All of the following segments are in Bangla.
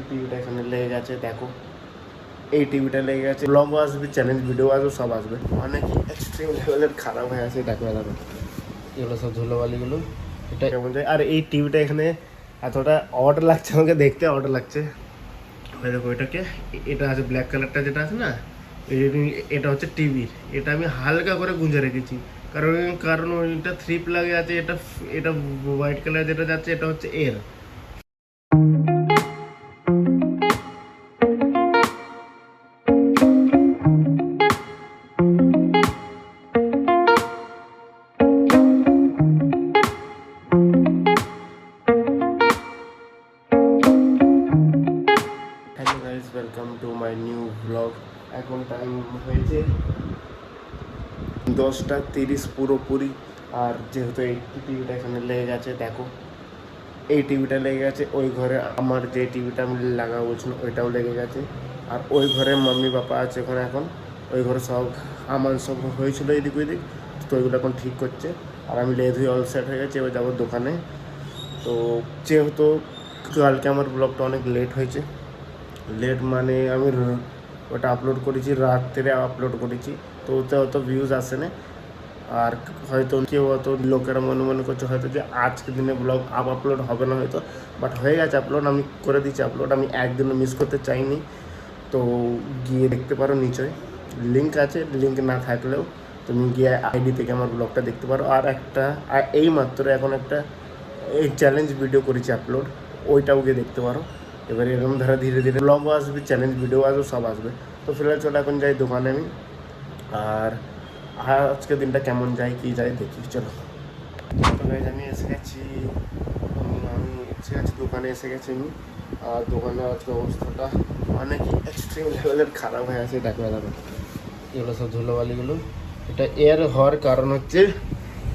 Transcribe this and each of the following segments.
টিভিটা এখানে লেগে গেছে, দেখো এই টিভিটা লেগে গেছে। ব্লগও আসবে, চ্যালেঞ্জ ভিডিও আসবে, সব আসবে। অনেক এক্সট্রিম লেভেলের খারাপ হয়ে আছে, দেখো দেখো এগুলো সব ধুলোবালিগুলো। এটা কেমন যায়। আর এই টিভিটা এখানে এতটা অড লাগছে, আমাকে দেখতে অড লাগছে। ওই দেখো এটাকে, এটা আছে ব্ল্যাক কালারটা যেটা আছে না, এটা হচ্ছে টিভির। এটা আমি হালকা করে গুঁজে রেখেছি, কারণ কারণ ওইটা 3 প্লাগে আছে। এটা এটা হোয়াইট কালার যেটা যাচ্ছে এটা হচ্ছে এর। Hello guys, welcome to my new blog. এখন টাইম হয়েছে 10:30 পুরোপুরি। আর যেহেতু এই টিভিটা এখানে লেগে গেছে, দেখো এই টিভিটা লেগে গেছে। ওই ঘরে আমার যে টিভিটা আমি লাগাবো বলছিলাম ওইটাও লেগে গেছে। আর ওই ঘরে মাম্মি বাবা আছে ওখানে। এখন ওই ঘরে সব আমার সব হয়েছিল এদিক ওইদিক, তো ওইগুলো এখন ঠিক করছে। আর আমি লেট হয়ে অল সেট হয়ে গেছে, এবার যাবো দোকানে। তো যেহেতু কালকে আমার ব্লগটা অনেক লেট হয়েছে, লেট মানে আমি ওটা আপলোড করেছি রাত্রে, আপলোড করেছি, তো ওতে অত ভিউজ আসে না। আর হয়তো কেউ অত লোকেরা মনে করছে হয়তো যে আজকের দিনে ব্লগ আপলোড হবে না হয়তো, বাট হয়ে গেছে আপলোড, আমি করে দিচ্ছি আপলোড। আমি একদিনও মিস করতে চাইনি। তো গিয়ে দেখতে পারো, নিচয় লিঙ্ক আছে, লিঙ্ক না থাকলেও তুমি গিয়ে আইডি থেকে আমার ব্লগটা দেখতে পারো। আর এই মাত্র এখন একটা এই চ্যালেঞ্জ ভিডিও করেছি আপলোড, ওইটাও গিয়ে দেখতে পারো। এবারে এরকম ধরে ধীরে ধীরে ব্লগও আসবে, চ্যালেঞ্জ ভিডিও আসবে, সব আসবে। তো ফিলহাল চলো এখন যাই দোকানে আমি। আর আজকের দিনটা কেমন যায় কি যায় দেখি, চলো। তো গাইজ আমি এসে গেছি, দোকানে এসে গেছি আমি। আর দোকানে আজকে অবস্থাটা অনেক এক্সট্রিম লেভেলের খারাপ হয়ে আছে, দেখো দেখো এগুলো সব ধুলোবালিগুলো। এটা এর হওয়ার কারণ হচ্ছে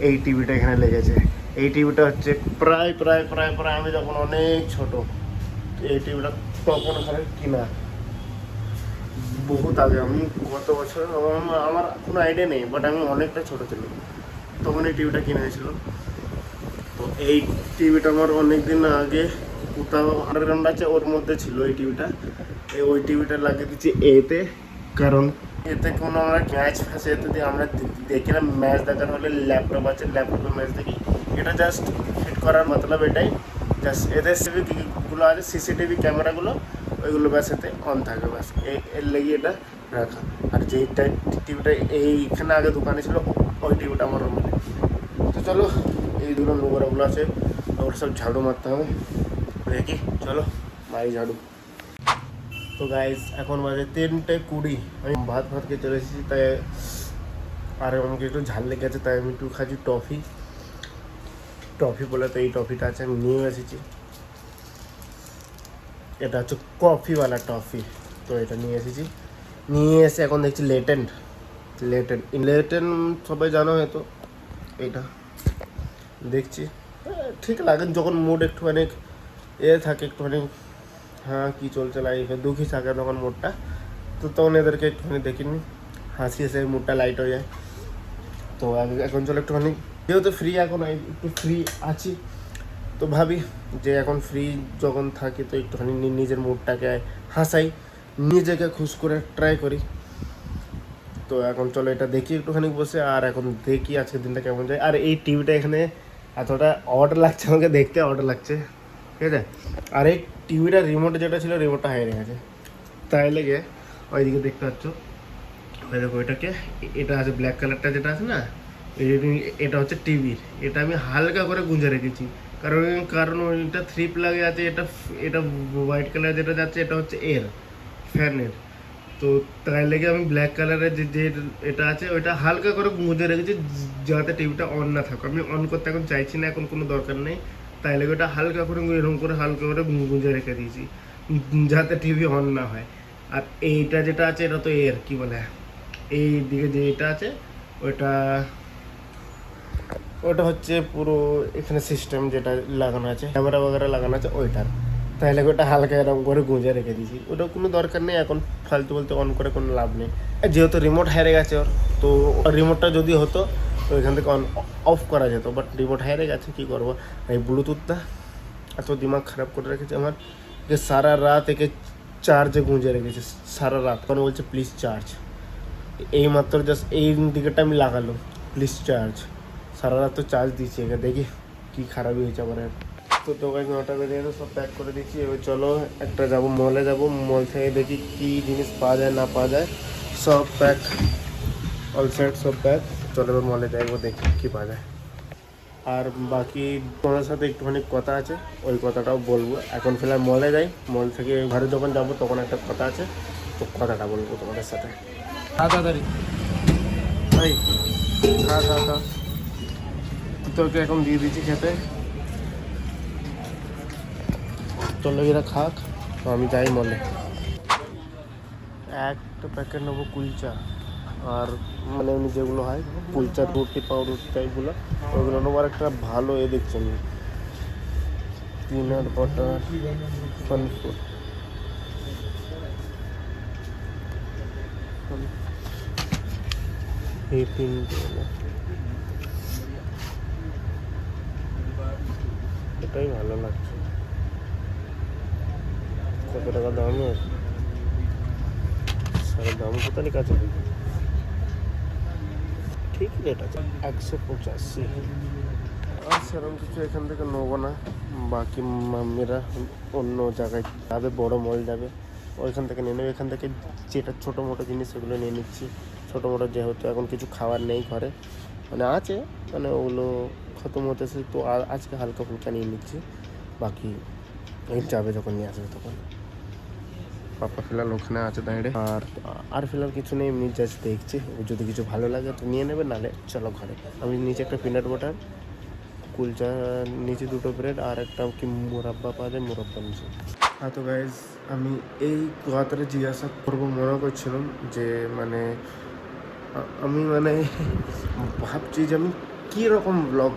এই টিভিটা এখানে লেগেছে। এই টিভিটা হচ্ছে প্রায় প্রায় প্রায় প্রায় আমি যখন অনেক ছোট, এই টিভিটা তখন ওখানে কিনা বহুত আগে। আমি গত বছর আমার কোনো আইডিয়া নেই, বাট আমি অনেকটা ছোটো ছিলাম তখন এই টিভিটা কিনে হয়েছিল। তো এই টিভিটা আমার অনেক দিন আগে কোথাও আন্ডারগ্রাউন্ড আছে ওর মধ্যে ছিল এই টিভিটা। ওই টিভিটা লাগিয়ে দিচ্ছি এতে, কারণ এতে কোনো আমরা ম্যাচ ফ্যাচ এতে দিয়ে আমরা দেখি না। ম্যাচ দেখার হলে ল্যাপটপ আছে, ল্যাপটপে ম্যাচ দেখি। এটা জাস্ট ফিট করার মতলব এটাই, জাস্ট এদের সিসিটিভিগুলো আছে, সিসিটিভি ক্যামেরাগুলো, ওইগুলো ব্যাস এতে অন থাকে, ব্যাস এর লেগে এটা রাখা। আর যেইটা টিভিটা এইখানে আগে দোকানে ছিল ওই টিভিটা আমার রুমে। তো চলো, এই দুটো নোংরাগুলো আছে ওর সব ঝাড়ু মারতে হবে, দেখি চলো মারি ঝাড়ু। তো গাইস এখন বাজে 3:20, আমি ভাত খেয়ে চলে এসেছি। তাই আর আমাকে একটু ঝাল লেগে গেছে, তাই আমি একটু খাচ্ছি টফি বলে। তো এই টফিটা আছে, আমি নিয়ে এসেছি। এটা হচ্ছে কফিওয়ালা টফি, তো এটা নিয়ে এসেছি। নিয়ে এসে এখন দেখছি লেটেন্ট সবাই জানো হয়তো। এটা দেখছি ঠিক লাগে যখন মুড একটুখানি থাকে, একটুখানি হ্যাঁ কী চলছে লাইফে, দুঃখী থাকে তখন মুডটা, তো তখন এদেরকে একটুখানি দেখিনি, হাসি এসে মুডটা লাইট হয়ে যায়। তো এখন চলো একটুখানি, যেহেতু ফ্রি এখন একটু ফ্রি আছি, তো ভাবি যে এখন ফ্রি যখন থাকি তো একটুখানি নিজের মুডটাকে হাসাই, নিজেকে খুশ করে ট্রাই করি। তো এখন চলো এটা দেখি একটুখানি বসে, আর এখন দেখি আজকের দিনটা কেমন যায়। আর এই টিভিটা এখানে এতটা অড লাগছে, আমাকে দেখতে অড লাগছে, ঠিক আছে। আর এই টিভিটার রিমোট যেটা ছিল, রিমোটটা হারিয়ে গেছে, তাই লেগে ওইদিকে দেখতে পাচ্ছ। ওই দেখো এটাকে, এটা আছে ব্ল্যাক কালারটা যেটা আছে না, এটা হচ্ছে টিভির। এটা আমি হালকা করে গুঁজে রেখেছি, কারণ কারণ ওইটা 3 প্লাগে আছে। এটা হোয়াইট কালার যেটা যাচ্ছে এটা হচ্ছে এর ফ্যানের। তো তাই লেগে আমি ব্ল্যাক কালারের যে এটা আছে ওইটা হালকা করে গুঁজে রেখেছি, যাতে টিভিটা অন না থাকে। আমি অন করতে এখন চাইছি না, এখন কোনো দরকার নেই, তাই লেগে ওটা হালকা করে এরকম করে হালকা করে গুঁজে রেখে দিয়েছি, যাতে টিভি অন না হয়। আর এইটা যেটা আছে এটা তো এর কী বলে, এই দিকে যে এটা আছে ওইটা ওটা হচ্ছে পুরো এখানে সিস্টেম যেটা লাগানো আছে, ক্যামেরা ওগেরা লাগানো আছে ওইটার। তাহলে ওটা হালকা এরকম করে গুঁজে রেখে দিয়েছি, ওটা কোনো দরকার নেই এখন ফালতু বলতে অন করে কোনো লাভ নেই। যেহেতু রিমোট হেরে গেছে ওর, তো রিমোটটা যদি হতো তো এখান থেকে অন অফ করা যেত, বাট রিমোট হেরে গেছে, কী করবো। এই ব্লুটুথটা এত দিমাগ খারাপ করে রেখেছে আমার, যে সারা রাত একে চার্জে গুঁজে রেখেছে, সারা রাত কারণ বলছে প্লিজ চার্জ। এই মাত্র জাস্ট এই দিকেটা আমি লাগালো, প্লিজ চার্জ। সারা রাত তো চার্জ দিচ্ছি একে, দেখি কী খারাপই হয়েছে আমার। তো গাইস 9টা বেজে গেছে, সব প্যাক করে দিচ্ছি। এবার চলো একটা যাবো মলে, যাবো মল থেকে দেখি কী জিনিস পাওয়া যায় না পাওয়া যায়। সব প্যাক, অল সেট সব প্যাক। চলো এবার মলে যাইবো, দেখি কী পাওয়া যায়। আর বাকি তোমার সাথে একটুখানি কথা আছে, ওই কথাটাও বলবো। এখন ফিলহাল মলে যাই, মল থেকে ঘরে যখন যাবো তখন একটা কথা আছে, তো কথাটা বলবো তোমাদের সাথে। তাড়াতাড়ি ভাই, খা খা খা, তোকে এখন দিয়ে দিচ্ছি খেতে। চলো এরা খাক, তো আমি যাই মলে। একটা প্যাকেট নেবো কুলচা, আর মানে এমনি যেগুলো হয় কুলচা রুটি পাউরুটি টাইপগুলো, ওইগুলো নেবো। আর একটা ভালো এ দেখছেন, পিনাট বাটার ফান ফুড। এই তিনটে এটাই ভালো লাগছে। কত টাকা দামের, সারা দাম কত নি কাছে, ঠিক রেট আছে 185। আর সেরকম কিছু এখান থেকে নেবো না, বাকি মাম্মিরা অন্য জায়গায় যাবে, বড় মল যাবে, ওইখান থেকে নিয়ে নেবে। এখান থেকে যেটা ছোটো মোটো জিনিস সেগুলো নিয়ে নিচ্ছি। ছোটো মোটো যেহেতু এখন কিছু খাবার নেই ঘরে, মানে আছে, মানে ওগুলো খতম হতেছে, তো আজকে হালকা ফুলকা নিয়ে নিচ্ছি। বাকি এই যাবে যখন নিয়ে আসবে তখন। পাপা ফিলহাল ওখানে আছে দাঁড়িয়ে। আর ফিলহাল কিছু নেই, এমনি জাস্ট দেখছি, যদি কিছু ভালো লাগে তো নিয়ে নেবে, নাহলে চলো ঘরে। আমি নিচে একটা পিনাট বাটার, কুলচা নিচে, দুটো ব্রেড, আর একটা কি মুরাব্বা পাওয়া যায়, মুরাব্বা নিচে। হ্যাঁ তো গাইজ, আমি এই কথাটা জিজ্ঞাসা করবো মনে করছিলাম যে মানে আমি মানে ভাবছি যে আমি কীরকম ব্লগ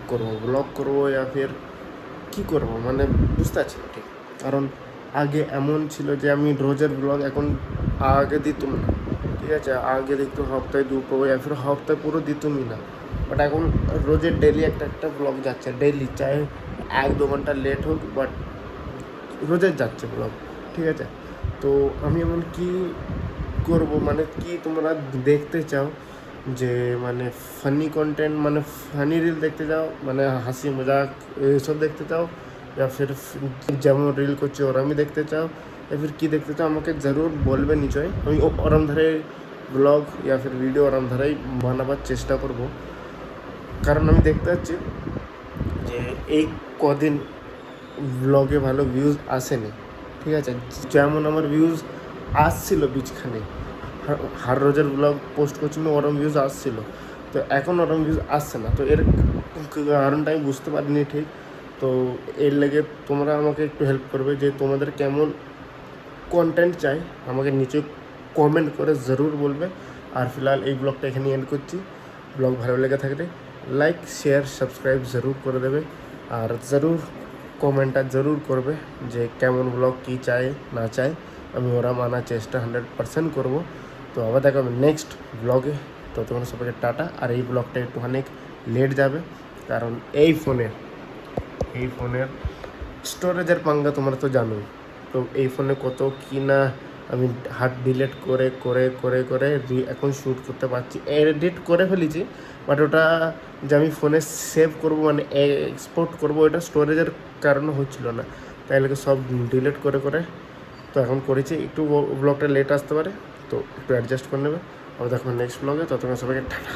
করবো ইয়া ফির কী করবো, মানে বুঝতে পারছি না ঠিক। কারণ আগে এমন ছিল যে আমি রোজের ব্লগ এখন আগে দিতাম না, ঠিক আছে, আগে দেখতো সপ্তাহে দুটো ইয়া ফির সপ্তাহে পুরো দিতুমই না। বাট এখন রোজের ডেলি একটা ব্লগ যাচ্ছে, ডেলি, চাहे 1-2 ঘন্টা লেট হোক, বাট রোজের যাচ্ছে ব্লগ, ঠিক আছে। তো আমি এমন কি করব, মানে কি তোমরা দেখতে চাও যে মানে ফানি কন্টেন্ট, মানে ফানি রিল দেখতে চাও, মানে হাসি মজাক এইসব দেখতে চাও, या फिर যেমন রিল করছি ওরমই দেখতে চাও, या फिर কী দেখতে চাও আমাকে জরুর বলবে নিশ্চয়ই। আমি ওরম ধারে ব্লগ या फिर ভিডিও ওরম ধারেই বানাবার চেষ্টা করব। কারণ আমি দেখতে পাচ্ছি যে এই কদিন ব্লগে ভালো ভিউজ আসেনি, ঠিক আছে। যেমন আমার ভিউজ আসছিল বিচখানে, হার রোজের ব্লগ পোস্ট করছি না, ওরম ভিউজ আসছিল, তো এখন ওরম ভিউজ আসছে না। তো এর কারণটা আমি বুঝতে পারিনি ঠিক। তো এর লেগে তোমরা আমাকে একটু হেল্প করবে যে তোমাদের কেমন কন্টেন্ট চাই, আমাকে নিচে কমেন্ট করে জরুর বলবে। আর ফিলহাল এই ব্লগটা এখানে এন্ড করছি। ব্লগ ভালো লেগে থাকলে লাইক শেয়ার সাবস্ক্রাইব জরুর করে দেবে, আর জরুর কমেন্টটা জরুর করবে যে কেমন ব্লগ কী চায় না চায়, আমি ওরা মানার চেষ্টা 100% করবো। তো আবার দেখা হবে নেক্সট ব্লগে। তো তোমরা সবাইকে টাটা। আর এই ব্লগটা একটু অনেক লেট যাবে, কারণ এই ফোনের স্টোরেজের পাঙ্গা তোমরা তো জানোই। তো এই ফোনে কত কি না আমি হাত ডিলিট করে করে করে করে এখন শ্যুট করতে পারছি, এডিট করে ফেলেছি, বাট ওটা যে আমি ফোনে সেভ করবো মানে এক্সপোর্ট করবো, এটা স্টোরেজের কারণে হচ্ছিল না, তাই লাগে সব ডিলিট করে করে তো এখন করেছি। একটু ব্লগটা লেট আসতে পারে, তো একটু অ্যাডজাস্ট করে নেবে। আবার দেখো নেক্সট ব্লগে। ততক্ষণ সবাইকে টাটা।